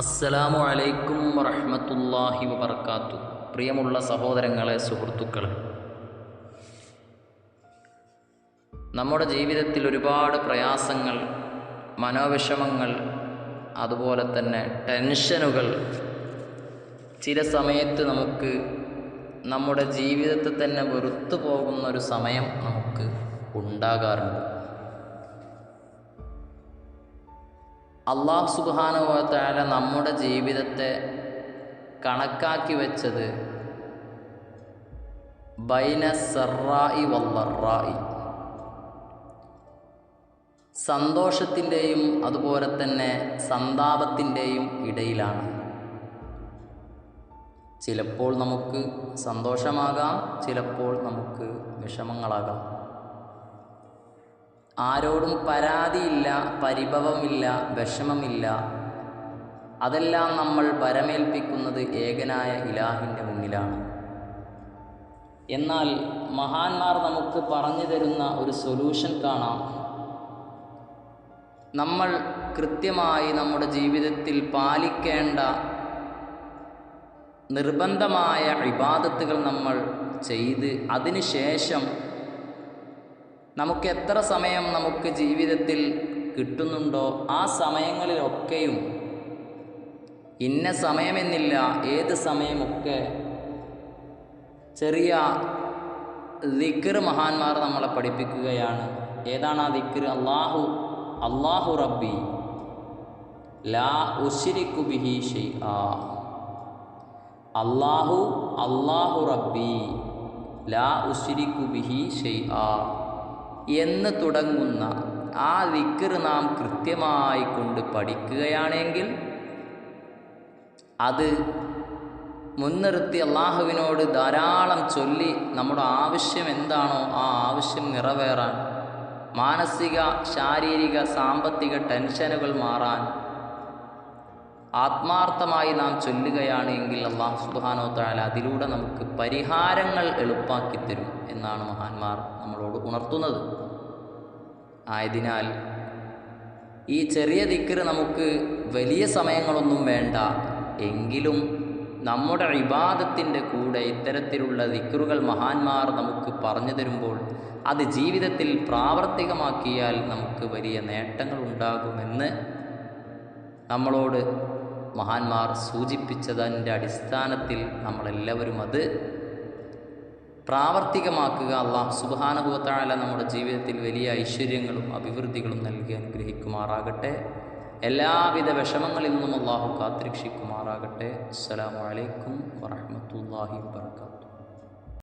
അസ്സലാമു അലൈക്കും വറഹ്മത്തുള്ളാഹി വബർക്കാത്തു. പ്രിയമുള്ള സഹോദരങ്ങളെ, സുഹൃത്തുക്കളെ, നമ്മുടെ ജീവിതത്തിൽ ഒരുപാട് പ്രയാസങ്ങൾ, മനോവിഷമങ്ങൾ, അതുപോലെ തന്നെ ടെൻഷനുകൾ ചില സമയത്ത് നമുക്ക് നമ്മുടെ ജീവിതത്തെ തന്നെ വെറുത്തു പോകുന്ന ഒരു സമയം നമുക്ക് ഉണ്ടാകാറുണ്ട്. അല്ലാഹു സുബ്ഹാനഹു വ തആല നമ്മുടെ ജീവിതത്തെ കണക്കാക്കി വെച്ചത് ബൈന സറായി വല്ലറായി, സന്തോഷത്തിൻ്റെയും അതുപോലെ തന്നെ സന്താപത്തിൻ്റെയും ഇടയിലാണ്. ചിലപ്പോൾ നമുക്ക് സന്തോഷമാകാം, ചിലപ്പോൾ നമുക്ക് വിഷമങ്ങളാകാം. ആരോടും പരാതിയില്ല, പരിഭവമില്ല, വിഷമമില്ല. അതെല്ലാം നമ്മൾ ഭരമേൽപ്പിക്കുന്നത് ഏകനായ ഇലാഹിൻ്റെ മുന്നിലാണ്. എന്നാൽ മഹാന്മാർ നമുക്ക് പറഞ്ഞു തരുന്ന ഒരു സൊല്യൂഷൻ കാണാം. നമ്മൾ കൃത്യമായി നമ്മുടെ ജീവിതത്തിൽ പാലിക്കേണ്ട നിർബന്ധമായ ഇബാദത്തുകൾ നമ്മൾ ചെയ്ത് അതിനുശേഷം നമുക്ക് എത്ര സമയം നമുക്ക് ജീവിതത്തിൽ കിട്ടുന്നുണ്ടോ ആ സമയങ്ങളിലൊക്കെയും, ഇന്ന സമയമെന്നില്ല, ഏത് സമയമൊക്കെ ചെറിയ ദിക്ർ മഹാന്മാർ നമ്മളെ പഠിപ്പിക്കുകയാണ്. ഏതാണ് ആ ദിക്ർ? അല്ലാഹു റബ്ബി ലാ ഉശ്രികു ബിഹി ഷൈആ. അല്ലാഹു റബ്ബി ലാ ഉശ്രികു ബിഹി ഷൈആ എന്ന് തുടങ്ങുന്ന ആ ദിക്ർ നാം കൃത്യമായി കൊണ്ട് പഠിക്കുകയാണെങ്കിൽ, അത് മുൻനിർത്തി അള്ളാഹുവിനോട് ധാരാളം ചൊല്ലി നമ്മുടെ ആവശ്യം എന്താണോ ആ ആവശ്യം നിറവേറാൻ, മാനസിക, ശാരീരിക, സാമ്പത്തിക ടെൻഷനുകൾ മാറാൻ ആത്മാർത്ഥമായി നാം ചൊല്ലുകയാണ് എങ്കിൽ അല്ലാഹു സുബ്ഹാനഹു വ തആല അതിലൂടെ നമുക്ക് പരിഹാരങ്ങൾ എളുപ്പാക്കി തരും എന്നാണ് മഹാന്മാർ നമ്മളോട് ഉണർത്തുന്നത്. ആയതിനാൽ ഈ ചെറിയ ദിക്ർ നമുക്ക് വലിയ സമയങ്ങളൊന്നും വേണ്ട, എങ്കിലും നമ്മുടെ ഇബാദത്തിൻ്റെ കൂടെ ഇത്തരത്തിലുള്ള ദിക്റുകൾ മഹാന്മാർ നമുക്ക് പറഞ്ഞു തരുമ്പോൾ അത് ജീവിതത്തിൽ പ്രാവർത്തികമാക്കിയാൽ നമുക്ക് വലിയ നേട്ടങ്ങൾ ഉണ്ടാകുമെന്ന് നമ്മളോട് മഹാന്മാർ സൂചിപ്പിച്ചതിൻ്റെ അടിസ്ഥാനത്തിൽ നമ്മളെല്ലാവരും അത് പ്രാവർത്തികമാക്കുക. അല്ലാഹു സുബ്ഹാനഹു വ തആല നമ്മുടെ ജീവിതത്തിൽ വലിയ ഐശ്വര്യങ്ങളും അഭിവൃദ്ധികളും നൽകി അനുഗ്രഹിക്കുമാറാകട്ടെ. എല്ലാവിധ വിഷമങ്ങളിൽ നിന്നും അല്ലാഹു കാത്തുരക്ഷിക്കുമാറാകട്ടെ. അസ്സലാമു അലൈക്കും വറഹ്മത്തുള്ളാഹി വബറകാതുഹു.